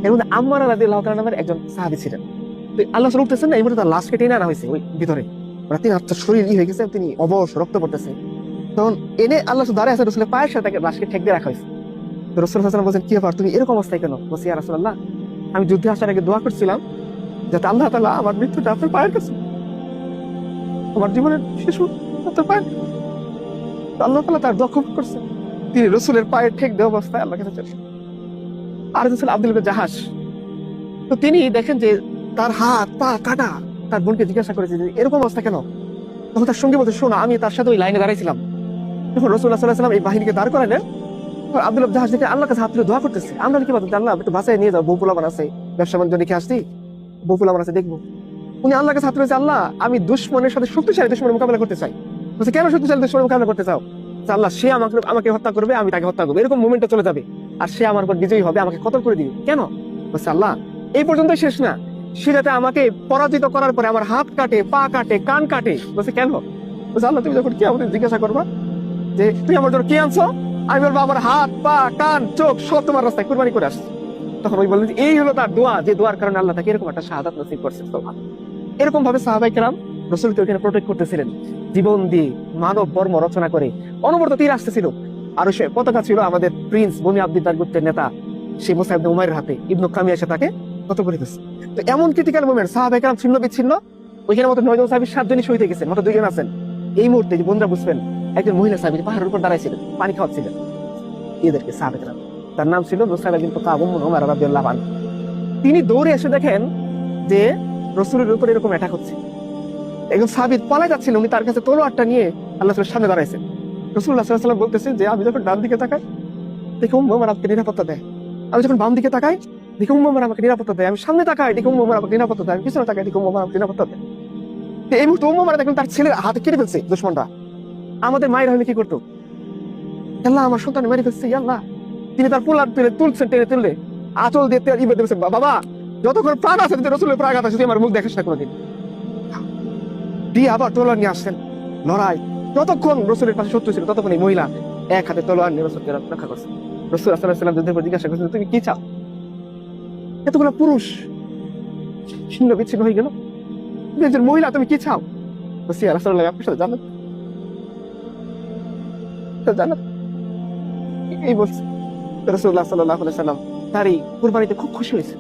এর মধ্যে আম্মার রাদিয়াল্লাহু তাআলা নামের একজন সাহাবী ছিলেন। তো আল্লাহ রাসূল উঠতেছেন না, এই মুহূর্তে তার লাশকে টেনে আনা হয়েছে ওই ভিতরে, মানে তিনি তার শরীর হয়ে গেছে, তিনি অবশ, রক্ত পড়তেছে। তখন এনে আল্লাহ রাসূল দাঁড়ায় আছে, রাসূলের পায়ের সাথে তাকে লাশকে ঠেক দিয়ে রাখা হয়েছে। তো রাসূল সাল্লাল্লাহু আলাইহি ওয়াসাল্লাম বলছেন, কি ব্যাপার, তুমি এরকম অবস্থায় কেন? বলছি, ইয়া রাসূলুল্লাহ, আমি যুদ্ধে আসার আগে দোয়া করছিলাম যাতে আল্লাহ তাআলা আমার মৃত্যুটা আপনার পায়ের কাছে, আমার জীবনের শেষ আপনার পায়ের। আল্লাহ তাআলা তার দোয়া কবুল করছে, তিনি রাসূলের পায়ের ঠেক দেওয়া অবস্থায় আল্লাহর কাছে চাচ্ছেন। আর ছিল আব্দুল ইবনে জাহাশ। তো তিনি দেখেন যে তার হাত পা কাটা। তার বোনকে জিজ্ঞাসা করেছে যে এরকম অবস্থা কেন? তখন তার সঙ্গে বলতে, শোনো, আমি তার সাথে ওই লাইনে দাঁড়াইছিলাম যখন রাসূলুল্লাহ সাল্লাল্লাহু আলাইহি ওয়াসাল্লাম এই বাহিনীকে দাঁড় করালেন। আব্দুল ইবনে জাহাশ দেখে আল্লাহর কাছে হাত তুলে দোয়া করতেছে, আমরা কি বলতে, আল্লাহ একটু বাঁচায় নিয়ে যাও, বউ পোলাপান আছে, ব্যবসা বাণিজ্য রেখে আসছি, বউ পোলাপান আছে, দেখবো। উনি আল্লাহর কাছে হাত তুলেছে, আল্লাহ আমি দুশমনের সাথে শক্তিশালী দুশমনের মোকাবিলা করতে চাই। বলছে, কেন শক্তিশালী দুশমনের মোকাবিলা করতে চাও? আল্লাহ, সে আমাকে হত্যা করবে, আমি তাকে হত্যা করবো, এরকম মোমেন্টে চলে যাবে, আর সে আমার উপর বিজয়ী হবে, আমাকে কতল করে দিবে। কেন? বলছে, আল্লাহ এই পর্যন্তই শেষ না, সে যাতে আমাকে পরাজিত করার পরে আমার হাত কাটে, পা কাটে, কান কাটে। বলছে, কেন? বলছে, আল্লাহ তুমি যখন কি আমাদের জিজ্ঞাসা করবা যে তুই আমার জন্য কি আনছো, আমি বলবো আমার হাত পা কান চোখ সব তোমার রাস্তায় কুরবানি করে আসছে। তখন ওই বললেন, এই হলো তার দোয়া, যে দোয়ার কারণে আল্লাহ তাকে এরকম একটা শাহাদাত নসিব করছে। এরকম ভাবে সাহাবায়ে কেরাম রাসূলকে ওখানে প্রোটেক্ট করতেছিলেন, জীবন দিয়ে মানব বর্ম রচনা করে। অনবরত তীর আসতেছিল, আর সে পতাকা ছিল আমাদের প্রিন্স বনি আব্দিদ্দার গোত্রের নেতা সেই মুসআব ইবনে উমাইরের হাতে। ইবনু কামিয়া এসে তাকে কত করে দিচ্ছে। তো এমন ক্রিটিক্যাল মোমেন্ট, সাহাবায়ে কেরাম ছিন্ন বিচ্ছিন্ন, ওইখানে মতো 9 জন সাহাবী 7 জনই শহীদ হয়ে গেছেন, মাত্র 2 জন আছেন। এই মুহূর্তে যে বন্ধুরা বুঝবেন, একজন মহিলা সাহাবী পাহাড়ের উপর দাঁড়াইছিলেন, পানি খাওয়াচ্ছিলেন এদেরকে সাহাবায়ে কেরাম। তার নাম ছিল নুসাইবা বিনতু কাব উম্মু উমার রাদিয়াল্লাহু আনহা। তিনি দৌড়ে এসে দেখেন যে রাসূলের উপর এরকম অ্যাটাক হচ্ছে। একজন সাহাবী পালায় যাচ্ছিলেন, উনি তার কাছে তলোয়ারটা নিয়ে আল্লাহ রাসূলের সামনে দাঁড়াইছেন। রাসূলুল্লাহ সাল্লাল্লাহু আলাইহি ওয়াসাল্লাম বলতেছেন যে আমি যখন ডান দিকে তাকাই দেখি উম্মু উমার আমাকে নিরাপত্তা দেয়, আমি যখন বাম দিকে তাকাই দেখি উম্মু উমার আমাকে নিরাপত্তা দেয়, আমি সামনে তাকাই দেখি উম্মু উমার আমাকে নিরাপত্তা দেয়, আমি পিছনে তাকাই দেখি উম্মু উমার আমাকে নিরাপত্তা দেয়। তো এই মুহূর্তে উম্মু উমার দেখেন তার ছেলের হাতে কেটে ফেলছে দুশমনরা। আমাদের মায়ের হলে কি করতো? আল্লাহ আমার সন্তান মেরে ফেলছে, আল্লাহ। তিনি তার পোলার তুলে তুলছেন, টেনে তুললে আঁচল দিয়ে তেল ইবে দিয়েছেন, বাবা যতক্ষণ প্রাণ আছে রাসূলের উপর আঘাত আছে তুই আমার মুখ দেখাস না কোনোদিন। দিয়ে আবার তলোয়ার নিয়ে আসছেন, লড়াই। যতক্ষণ রাসূলের পাশে শত্রু ছিল ততক্ষণ এই মহিলা এক হাতে তলোয়ার নিয়ে রাসূলকে রক্ষা করছে। রাসূল সাল্লাল্লাহু আলাইহি ওয়াসাল্লাম যুদ্ধের পর জিজ্ঞাসা করছেন, তুমি কি চাও? এতগুলো পুরুষ ছিন্ন বিচ্ছিন্ন হয়ে গেল, তুমি একজন মহিলা, তুমি কি চাও? বলছি, ইয়া রাসূলুল্লাহ, আপনার সাথে জান্নাত, জান্নাত এই বলছে। রাসূলুল্লাহ সাল্লাল্লাহু আলাইহি ওয়াসাল্লাম তার এই কুরবানিতে খুব খুশি হয়েছে।